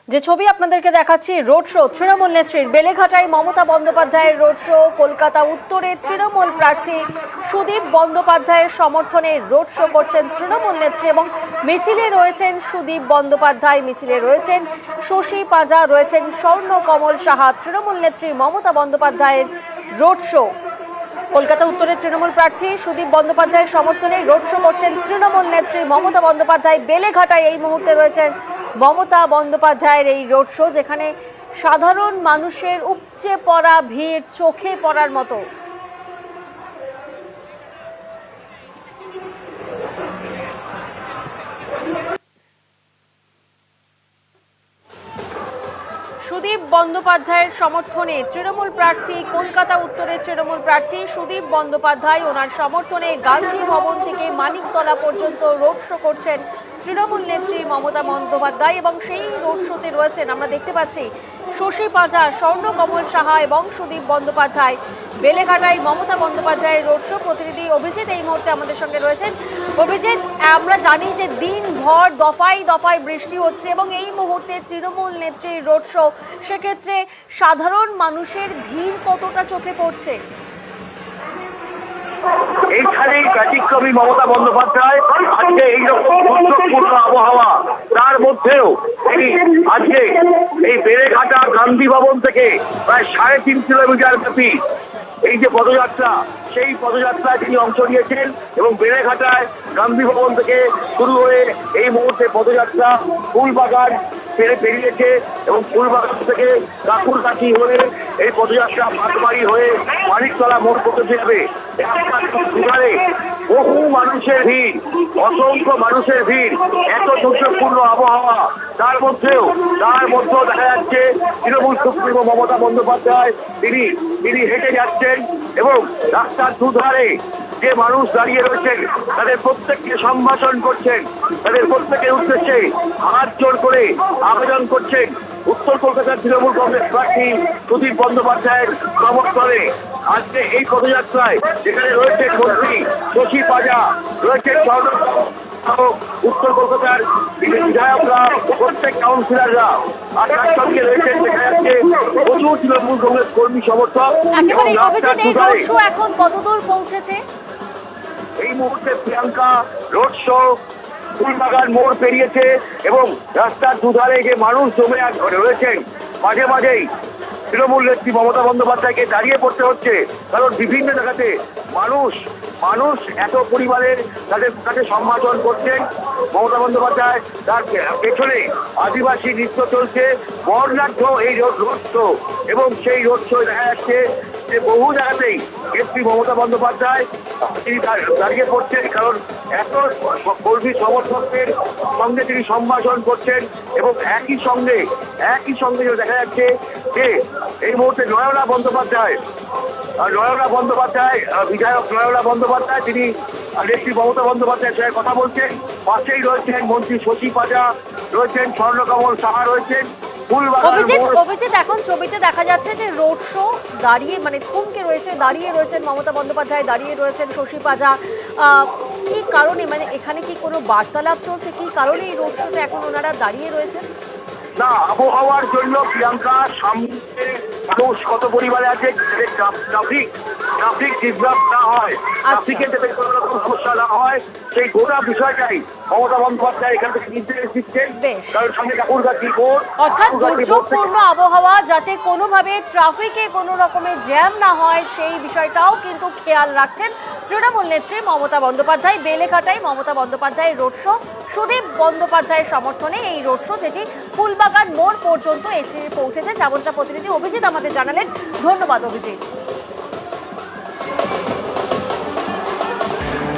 যে ছবি আপনাদেরকে দেখাচ্ছি, রোড শো তৃণমূল নেত্রীর। বেলেঘাটায় মমতা বন্দ্যোপাধ্যায়ের রোড শো। কলকাতা উত্তরে তৃণমূল প্রার্থী সুদীপ বন্দ্যোপাধ্যায়ের সমর্থনে রোড শো করছেন তৃণমূল নেত্রী এবং মিছিলে রয়েছেন সুদীপ বন্দ্যোপাধ্যায়, মিছিলে রয়েছেন শশী পাঁজা, রয়েছেন স্বর্ণকমল সাহা। তৃণমূল নেত্রী মমতা বন্দ্যোপাধ্যায়ের রোড শো। কলকাতা উত্তরের তৃণমূল প্রার্থী সুদীপ বন্দ্যোপাধ্যায়ের সমর্থনে রোড শো করছেন তৃণমূল নেত্রী মমতা বন্দ্যোপাধ্যায়। বেলেঘাটায় এই মুহূর্তে রয়েছেন মমতা বন্দ্যোপাধ্যায়ের এই রোড শো, যেখানে সাধারণ মানুষের উপচে পড়া ভিড় চোখে পড়ার মতো। সুদীপ বন্দ্যোপাধ্যায়ের সমর্থনে তৃণমূল প্রার্থী, কলকাতা উত্তরের তৃণমূল প্রার্থী সুদীপ বন্দ্যোপাধ্যায়, ওনার সমর্থনে গান্ধী ভবন থেকে মানিকতলা পর্যন্ত রোড শো করছেন তৃণমূল নেত্রী মমতা বন্দ্যোপাধ্যায় এবং সেই রোড শোতে রয়েছেন, আমরা দেখতে পাচ্ছি, শশী পাঁজা, স্বর্ণকমল সাহা এবং সুদীপ বন্দ্যোপাধ্যায়। বেলেঘাটায় মমতা বন্দ্যোপাধ্যায়ের রোড শো। প্রতিনিধি অভিজিৎ এই মুহূর্তে আমাদের সঙ্গে রয়েছেন। অভিজিৎ, আমরা জানি যে দিনভর দফায় দফায় বৃষ্টি হচ্ছে এবং এই মুহূর্তে তৃণমূল নেত্রীর রোড শো, সেক্ষেত্রে সাধারণ মানুষের ভিড় কতটা চোখে পড়ছে? এইখানেই ব্যতিক্রমী মমতা বন্দ্যোপাধ্যায়। আজকে এইরকম গুরুত্বপূর্ণ আবহাওয়া, তার মধ্যেও তিনি আজকে এই বেলেঘাটা গান্ধী ভবন থেকে প্রায় 3.5 কিলোমিটার ব্যাপী এই যে পদযাত্রা, সেই পদযাত্রায় তিনি অংশ নিয়েছেন এবং বেলেঘাটায় গান্ধী ভবন থেকে শুরু হয়ে এই মুহূর্তে পদযাত্রা ফুলবাগান পেরিয়েছে এবং ফুলবাগান থেকে কাকুরকাঠি হয়ে এই পদযাত্রা ভাটবাড়ি হয়ে মানিকতলা মোড় পৌঁছে যাবে। বহু মানুষের ভিড়, অসংখ্য মানুষের ভিড়, এত দুর্যোগপূর্ণ আবহাওয়া, তার মধ্যেও দেখা যাচ্ছে তৃণমূল সুপ্রিমো মমতা বন্দ্যোপাধ্যায় তিনি হেঁটে যাচ্ছেন এবং রাস্তার দুধারে যে মানুষ দাঁড়িয়ে রয়েছেন তাদের প্রত্যেককে সম্ভাষণ করছেন, তাদের প্রত্যেকের উদ্দেশ্যে হাত জোড় করে আবেদন করছেন উত্তর কলকাতার তৃণমূল কংগ্রেস প্রার্থী সুদীপ বন্দ্যোপাধ্যায়ের সমর্থনে। আজকে এই পদযাত্রায় যেখানে রয়েছে মন্ত্রী শশী পাঁজা, রয়েছে উত্তর কলকাতার বিধায়করা, প্রত্যেক কাউন্সিলররা, আর তার সঙ্গে রয়েছেন দেখা যাচ্ছে প্রচুর তৃণমূল কংগ্রেস কর্মী সমর্থক। এখন কতদূর পৌঁছেছে? এই মুহূর্তে প্রিয়াঙ্কা রোড শো ফুলবাগান মোড় পেরিয়েছে এবং রাস্তার দুধারে যে মানুষ জমে রয়েছেন, মাঝে মাঝেই তৃণমূল নেত্রী মমতা বন্দ্যোপাধ্যায়কে দাঁড়িয়ে পড়তে হচ্ছে, কারণ বিভিন্ন জায়গাতে মানুষ এত পরিমাণের তাদের কাছে সম্ভাষণ করছেন। মমতা বন্দ্যোপাধ্যায় তার পেছনে আদিবাসী নৃত্য চলছে, বর্ণাঢ্য এই রোড শো এবং সেই রোড শো দেখা যাচ্ছে যে বহু জায়গাতেই নেত্রী মমতা বন্দ্যোপাধ্যায় তিনি দাঁড়িয়ে পড়ছেন, কারণ এত কর্মী সমর্থকদের সঙ্গে তিনি সম্ভাষণ করছেন এবং একই সঙ্গে দেখা যাচ্ছে যে এই মুহূর্তে নয়না বন্দ্যোপাধ্যায় বিধায়ক নয়না বন্দ্যোপাধ্যায় তিনি নেত্রী মমতা বন্দ্যোপাধ্যায়ের সঙ্গে কথা বলছেন। পাশেই রয়েছেন মন্ত্রী শশী পাঁজা, রয়েছেন স্বর্ণকমল সাহা, রয়েছেন। অভিজিৎ, এখন ছবিতে দেখা যাচ্ছে যে রোড শো দাঁড়িয়ে থমকে রয়েছে, দাঁড়িয়ে রয়েছেন মমতা বন্দ্যোপাধ্যায়, দাঁড়িয়ে রয়েছেন শশী পাঁজা। কি কারণে, এখানে কি কোনো বার্তালাপ চলছে? কি কারণে এই রোড শোতে এখন ওনারা দাঁড়িয়ে রয়েছেন? না, আবহাওয়ার জন্য প্রিয়াঙ্কা, সামনে মানুষ কত পরিমাণে আছে, ট্রাফিক ডিস্টার্ব না হয়, ট্রাফিকের যাতে কোনো রকম সমস্যা না হয়, সেই গোটা বিষয়টাই মমতা বন্দ্যোপাধ্যায় এখান থেকে নির্দেশ দিচ্ছেন। কারণ সামনে কাকুরকাঠি মোড়, অর্থাৎ দুর্যোগপূর্ণ আবহাওয়া, যাতে কোনোভাবে ট্রাফিকে কোনো রকমের জ্যাম না হয়, সেই বিষয়টাও কিন্তু খেয়াল রাখছেন তৃণমূল নেত্রী মমতা বন্দ্যোপাধ্যায়। বেলেঘাটায় মমতা বন্দ্যোপাধ্যায়ের রোড শো, সুদীপ বন্দ্যোপাধ্যায়ের সমর্থনে এই রোড শো, যেটি ফুলবাগান মোড় পর্যন্ত এসে পৌঁছেছে, যেমনটা প্রতিনিধি অভিজিৎ আমাদের জানালেন। ধন্যবাদ অভিজিৎ।